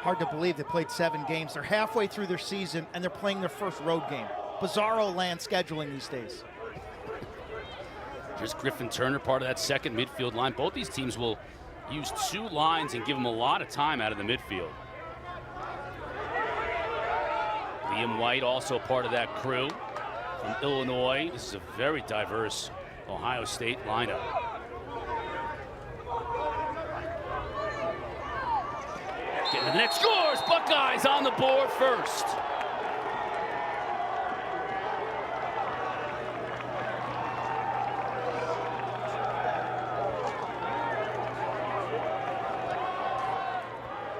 Hard to believe they played 7 games. They're halfway through their season, and they're playing their first road game. Bizarro land scheduling these days. Here's Griffin Turner, part of that second midfield line. Both these teams will use 2 lines and give them a lot of time out of the midfield. Liam White, also part of that crew from Illinois. This is a very diverse Ohio State lineup. Getting to the next, scores! Buckeyes on the board first.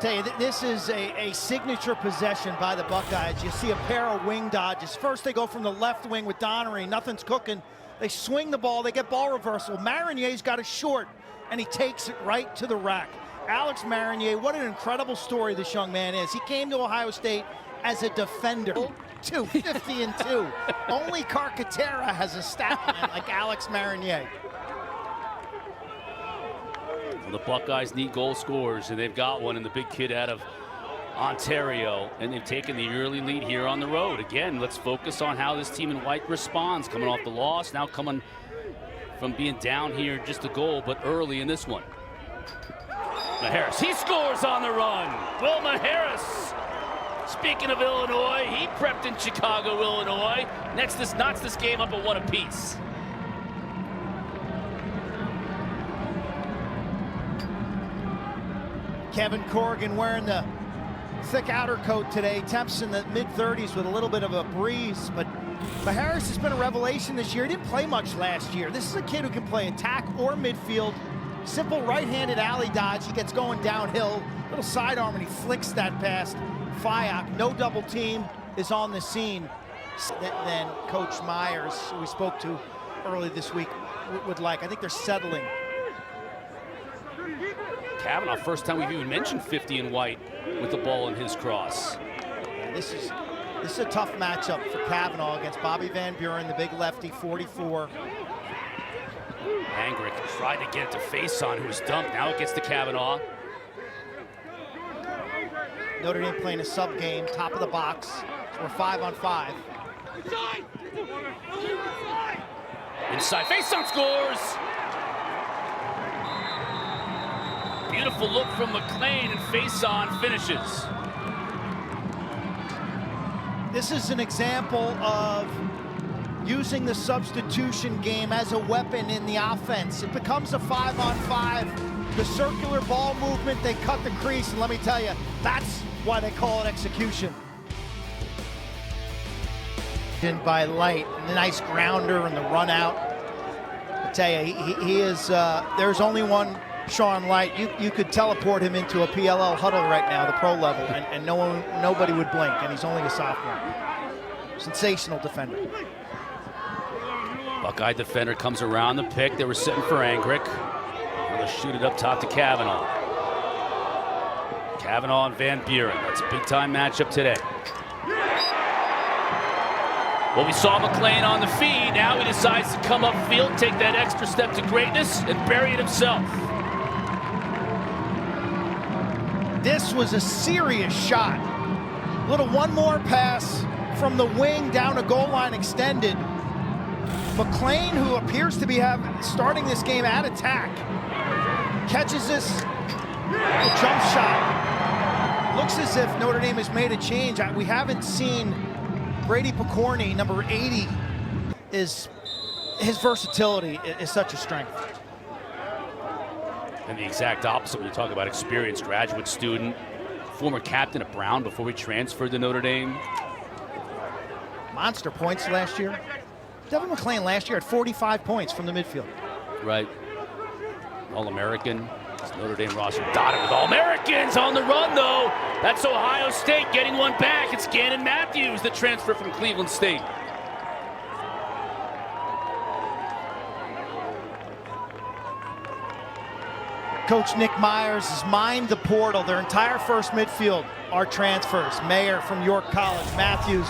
Tell you, this is a signature possession by the Buckeyes. You see a pair of wing dodges. First they go from the left wing with Donnery, nothing's cooking. They swing the ball, they get ball reversal. Marinier's got a short, and he takes it right to the rack. Alex Marinier, what an incredible story this young man is. He came to Ohio State as a defender. 50-2. Only Carcaterra has a stat line like Alex Marinier. The Buckeyes need goal scorers, and they've got one in the big kid out of Ontario, and they've taken the early lead here on the road. Again, let's focus on how this team in white responds, coming off the loss, now coming from being down here just a goal, but early in this one. Harris, he scores on the run. Wilma Harris. Speaking of Illinois, he prepped in Chicago, Illinois. Next, this knocks this game up at 1 apiece. Kevin Corrigan wearing the thick outer coat today. Temps in the mid-30s with a little bit of a breeze. But Harris has been a revelation this year. He didn't play much last year. This is a kid who can play attack or midfield. Simple right-handed alley dodge. He gets going downhill. Little sidearm, and he flicks that past Fyock. No double team is on the scene. Then Coach Myers, who we spoke to early this week, would like. I think they're settling. Kavanaugh, first time we've even mentioned 50 in white with the ball in his cross. Yeah, this is a tough matchup for Kavanaugh against Bobby Van Buren, the big lefty, 44. Angrick tried to get it to Faison, who was dumped. Now it gets to Kavanaugh. Notre Dame playing a sub game, top of the box. So we're 5-on-5. Inside, Faison scores! Beautiful look from McLean, and Faison finishes. This is an example of using the substitution game as a weapon in the offense. It becomes a 5-on-5. The circular ball movement, they cut the crease, and let me tell you, that's why they call it execution. By Light, the nice grounder and the run out. I tell you, he is, there's only one Sean Light. You could teleport him into a PLL huddle right now, the pro level, and nobody would blink, and he's only a sophomore. Sensational defender. Buckeye defender comes around the pick. They were sitting for Angrick. They'll shoot it up top to Kavanaugh. Kavanaugh and Van Buren. That's a big-time matchup today. Well, we saw McLean on the feed. Now he decides to come upfield, take that extra step to greatness, and bury it himself. This was a serious shot. Little one more pass from the wing down a goal line extended. McLean, who appears to be starting this game at attack, catches this jump shot. Looks as if Notre Dame has made a change. We haven't seen Brady Picorni, number 80, his versatility is such a strength. And the exact opposite when you talk about experienced graduate student, former captain at Brown before he transferred to Notre Dame. Monster points last year. Devin McLean last year had 45 points from the midfield. Right. All-American. Notre Dame roster dotted with All-Americans on the run, though. That's Ohio State getting one back. It's Gannon Matthews, the transfer from Cleveland State. Coach Nick Myers has mined the portal. Their entire first midfield are transfers. Mayer from York College, Matthews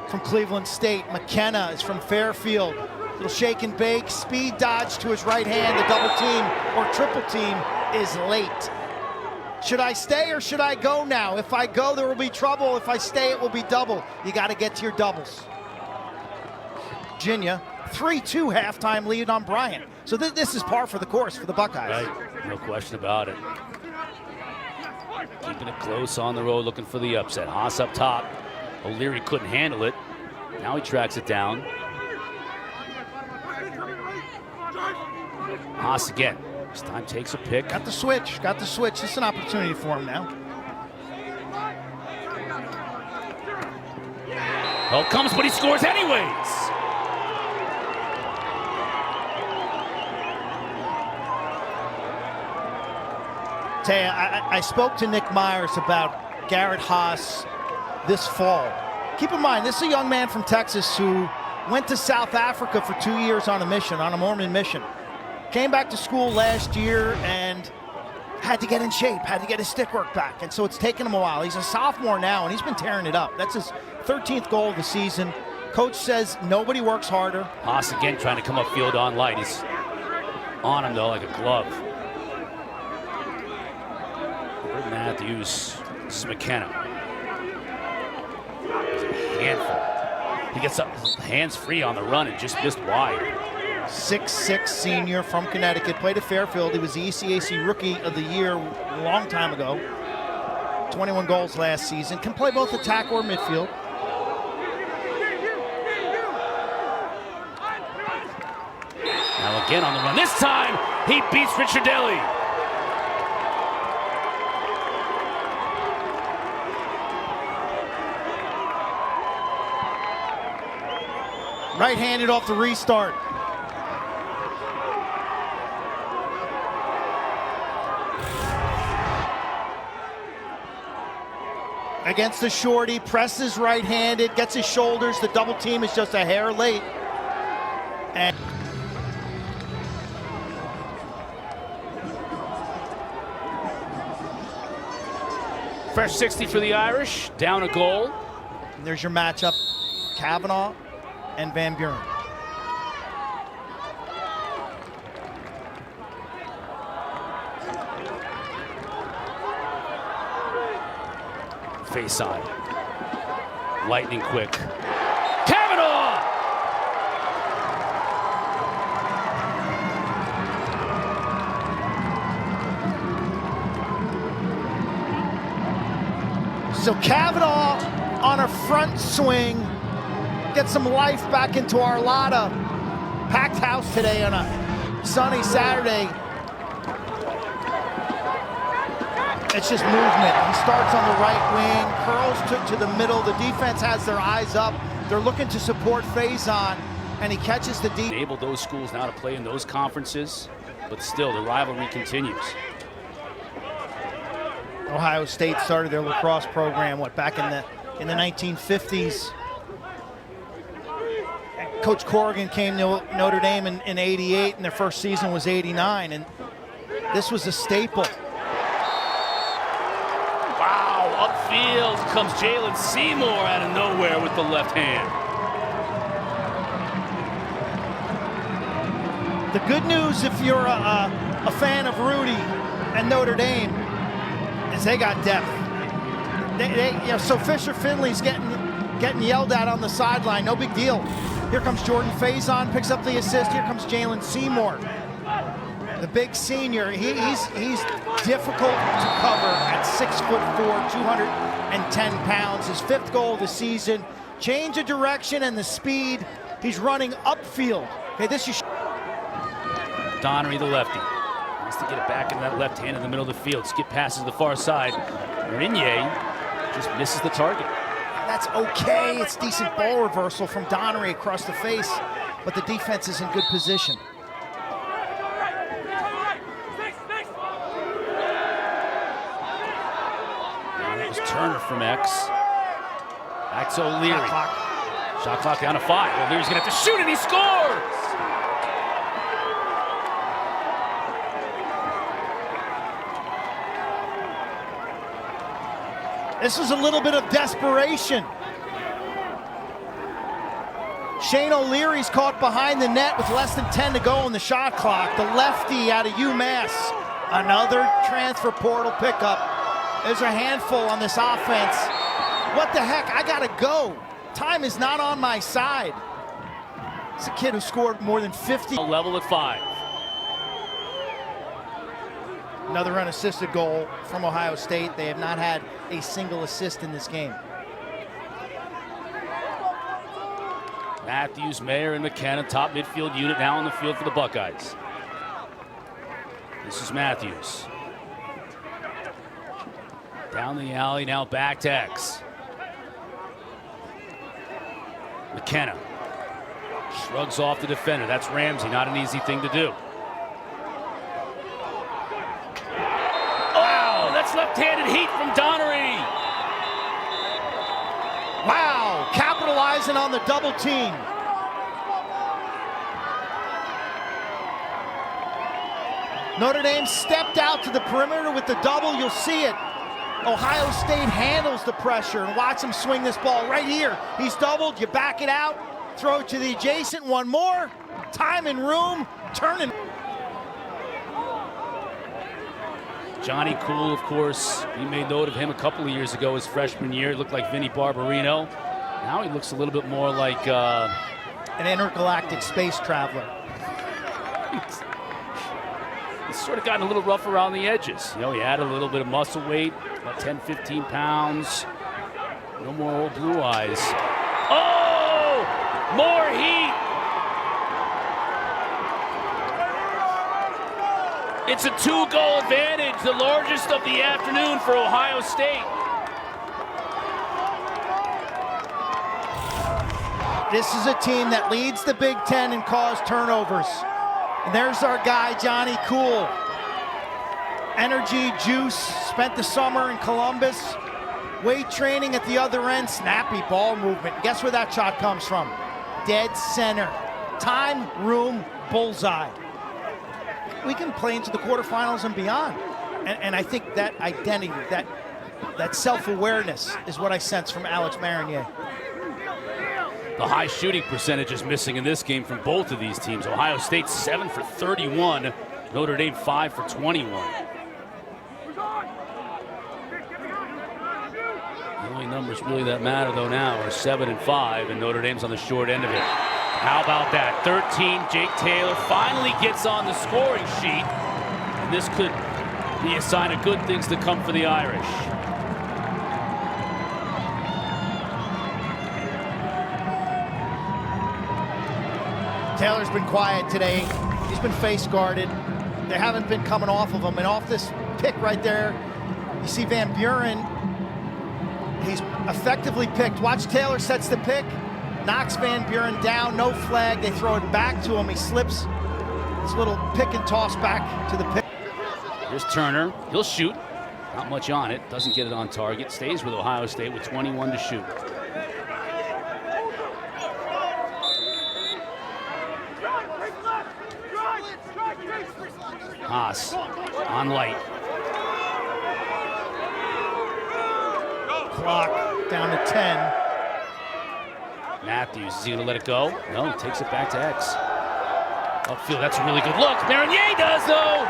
from Cleveland State, McKenna is from Fairfield. Little shake and bake, speed dodge to his right hand. The double team or triple team is late. Should I stay or should I go now? If I go, there will be trouble. If I stay, it will be double. You got to get to your doubles. Virginia, 3-2 halftime lead on Bryant. So this is par for the course for the Buckeyes. Right, no question about it. Keeping it close on the road, looking for the upset. Haas up top. O'Leary couldn't handle it. Now he tracks it down. Haas again. This time takes a pick. Got the switch. It's an opportunity for him now. Help comes, but he scores anyways. Taya, I spoke to Nick Myers about Garrett Haas this fall. Keep in mind, this is a young man from Texas who went to South Africa for 2 years on a mission, on a Mormon mission. Came back to school last year and had to get in shape, had to get his stick work back. And so it's taken him a while. He's a sophomore now, and he's been tearing it up. That's his 13th goal of the season. Coach says nobody works harder. Haas again trying to come upfield on light. He's on him, though, like a glove. Matthews, this is McKenna. It's a handful. He gets up, hands free on the run and just missed wide. 6'6" senior from Connecticut, played at Fairfield. He was the ECAC Rookie of the Year a long time ago. 21 goals last season. Can play both attack or midfield. Now again on the run. This time he beats Ricciardelli. Right-handed off the restart. Against the shorty, presses right-handed, gets his shoulders. The double team is just a hair late. And fresh 60 for the Irish, down a goal. And there's your matchup, Kavanaugh and Van Buren. Face on. Lightning quick. Kavanaugh! So Kavanaugh on a front swing. Get some life back into our Lotta. Packed house today on a sunny Saturday. It's just movement. He starts on the right wing, curls to the middle. The defense has their eyes up. They're looking to support Faison, and he catches the deep. Enable those schools now to play in those conferences, but still the rivalry continues. Ohio State started their lacrosse program, back in the 1950s. Coach Corrigan came to Notre Dame in 88, and their first season was 89, and this was a staple. Wow, upfield comes Jalen Seymour out of nowhere with the left hand. The good news, if you're a fan of Rudy and Notre Dame, is they got depth. So Fisher Finley's getting yelled at on the sideline, no big deal. Here comes Jordan Faison, picks up the assist. Here comes Jalen Seymour, the big senior. He's difficult to cover at 6'4", 210 pounds. His 5th goal of the season. Change of direction and the speed. He's running upfield. Okay, this is Donnery, the lefty, wants to get it back into that left hand in the middle of the field. Skip passes to the far side. Renier just misses the target. That's okay. It's decent ball reversal from Donnery across the face, but the defense is in good position. That was Turner from X. Back to O'Leary. Shot clock down to 5. O'Leary's gonna have to shoot, and he scores! This was a little bit of desperation. Shane O'Leary's caught behind the net with less than 10 to go on the shot clock. The lefty out of UMass. Another transfer portal pickup. There's a handful on this offense. What the heck? I gotta go. Time is not on my side. It's a kid who scored more than 50. A level at 5. Another unassisted goal from Ohio State. They have not had a single assist in this game. Matthews, Mayer, and McKenna, top midfield unit now on the field for the Buckeyes. This is Matthews. Down the alley, now back to X. McKenna shrugs off the defender. That's Ramsey, not an easy thing to do. Oh, that's left-handed heat from Donnery. Wow, capitalizing on the double team. Notre Dame stepped out to the perimeter with the double. You'll see it. Ohio State handles the pressure, and watch him swing this ball right here. He's doubled, you back it out, throw it to the adjacent, one more. Time and room, turning. Johnny Cool, of course, we made note of him a couple of years ago, his freshman year. He looked like Vinny Barbarino. Now he looks a little bit more like an intergalactic space traveler. He's sort of gotten a little rough around the edges. You know, he added a little bit of muscle weight, about 10, 15 pounds. No more old blue eyes. Oh, more heat. It's a 2-goal advantage, the largest of the afternoon for Ohio State. This is a team that leads the Big Ten in caused turnovers. And there's our guy, Johnny Cool. Energy, juice, spent the summer in Columbus. Weight training at the other end, snappy ball movement. Guess where that shot comes from? Dead center. Time, room, bullseye. We can play into the quarterfinals and beyond. And I think that identity, that self-awareness is what I sense from Alex Marinier. The high shooting percentage is missing in this game from both of these teams. Ohio State 7 for 31, Notre Dame 5 for 21. The only numbers really that matter though now are 7 and 5, and Notre Dame's on the short end of it. How about that? 13, Jake Taylor finally gets on the scoring sheet. And this could be a sign of good things to come for the Irish. Taylor's been quiet today. He's been face guarded. They haven't been coming off of him. And off this pick right there, you see Van Buren. He's effectively picked. Watch, Taylor sets the pick, knocks Van Buren down, no flag. They throw it back to him. He slips. This little pick and toss back to the pick. Here's Turner. He'll shoot. Not much on it. Doesn't get it on target. Stays with Ohio State with 21 to shoot. Haas on light. Clock down to 10. Matthews, is he going to let it go? No, takes it back to X. Upfield, that's a really good look. Marinier does, though.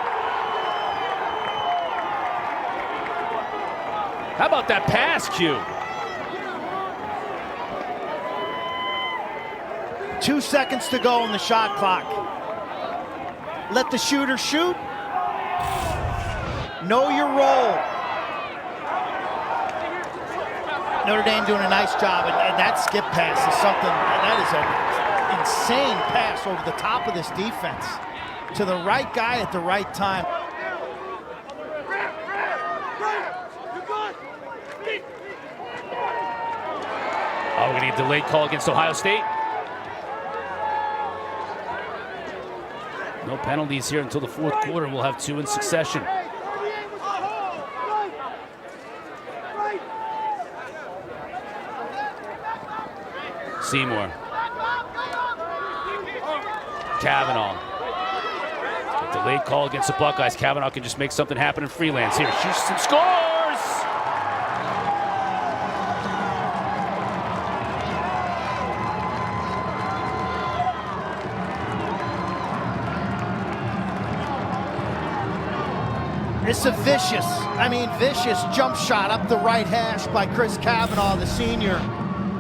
How about that pass, Q? 2 seconds to go on the shot clock. Let the shooter shoot. Know your role. Notre Dame doing a nice job, and that skip pass is something, that is an insane pass over the top of this defense. To the right guy at the right time. Oh, we're going to get a delayed call against Ohio State. No penalties here until the fourth quarter. We'll have 2 in succession. Seymour. Kavanaugh. A delayed call against the Buckeyes. Kavanaugh can just make something happen in freelance here. Shoots and scores! It's a vicious jump shot up the right hash by Chris Cavanaugh, the senior.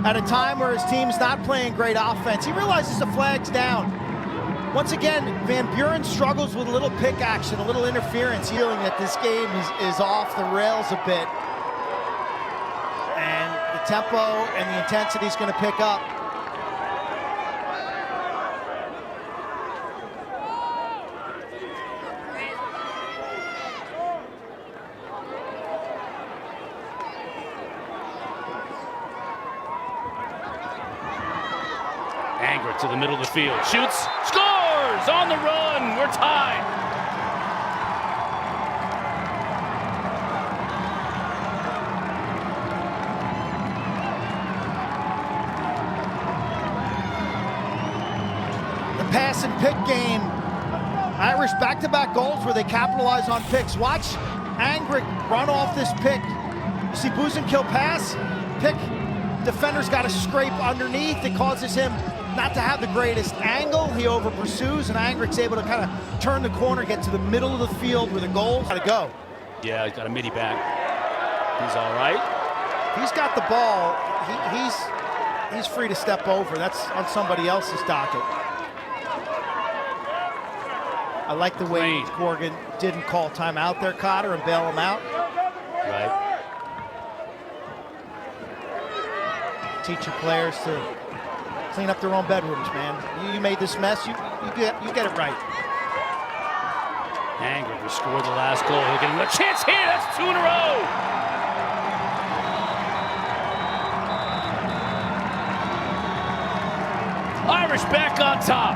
At a time where his team's not playing great offense, he realizes the flag's down. Once again, Van Buren struggles with a little pick action, a little interference, feeling that this game is off the rails a bit. And the tempo and the intensity is going to pick up. Angrick to the middle of the field, shoots, scores on the run. We're tied. The pass and pick game. Irish back-to-back goals where they capitalize on picks. Watch Angrick run off this pick. You see Buzenkill pass, pick. Defender's got to scrape underneath. It causes him not to have the greatest angle. He over pursues, and Angrick's able to kind of turn the corner, get to the middle of the field where the goal's got to go. Yeah, he's got a midi back. He's all right. He's got the ball. He's free to step over. That's on somebody else's docket. I like the way Corrigan didn't call timeout there, Cotter, and bail him out. Right. Teach your players to clean up their own bedrooms, man. You made this mess, you get it right. Angrick will score the last goal. He'll get a chance here. That's 2 in a row. Irish back on top.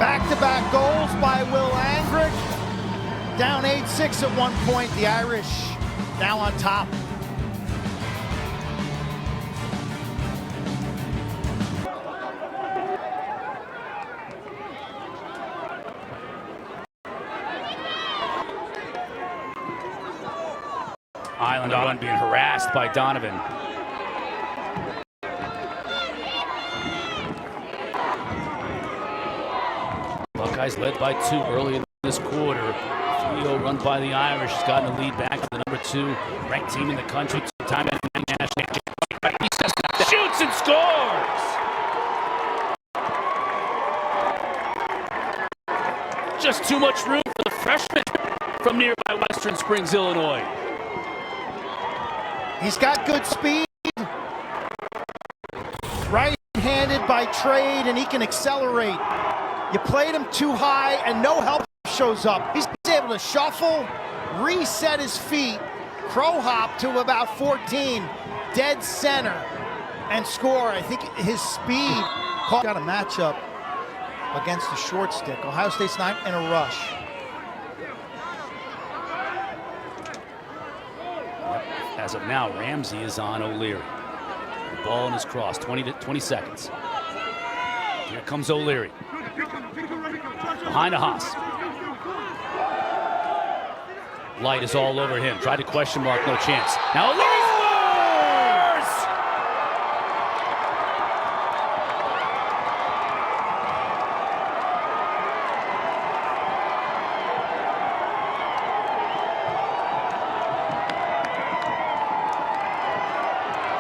Back-to-back goals by Will Angrick. Down 8-6 at one point. The Irish now on top. Island on being harassed by Donovan. Buckeyes led by 2 early in this quarter. 3-0 run by the Irish has gotten the lead back to the number 2 ranked team in the country. 2-time national champion. He shoots and scores. Just too much room for the freshman from nearby Western Springs, Illinois. He's got good speed. Right-handed by trade, and he can accelerate. You played him too high, and no help shows up. He's able to shuffle, reset his feet, crow hop to about 14, dead center, and score. I think his speed got a matchup against the short stick. Ohio State's not in a rush. As of now, Ramsey is on O'Leary. The ball in his cross, 20 seconds. Here comes O'Leary. Behind a Haas. Light is all over him. Tried to question mark, no chance. Now O'Leary scores!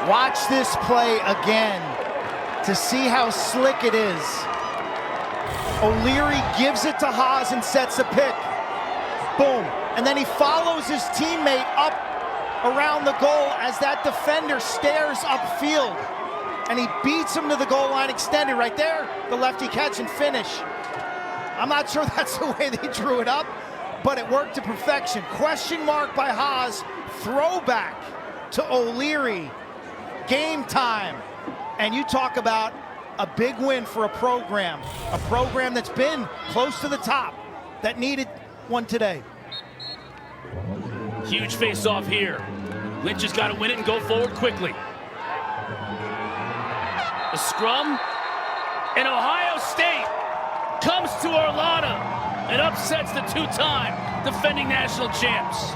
Watch this play again to see how slick it is. O'Leary gives it to Haas and sets a pick. Boom. And then he follows his teammate up around the goal as that defender stares upfield. And he beats him to the goal line extended. Right there, the lefty catch and finish. I'm not sure that's the way they drew it up, but it worked to perfection. Question mark by Haas. Throwback to O'Leary. Game time. And you talk about a big win for a program that's been close to the top, that needed one today. Huge face-off here. Lynch has got to win it and go forward quickly. The scrum, and Ohio State comes to Arlada and upsets the 2-time defending national champs.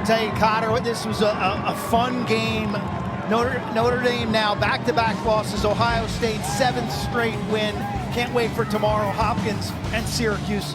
tell you, Cotter, this was a fun game. Notre Dame now back-to-back losses. Ohio State 7th straight win. Can't wait for tomorrow. Hopkins and Syracuse.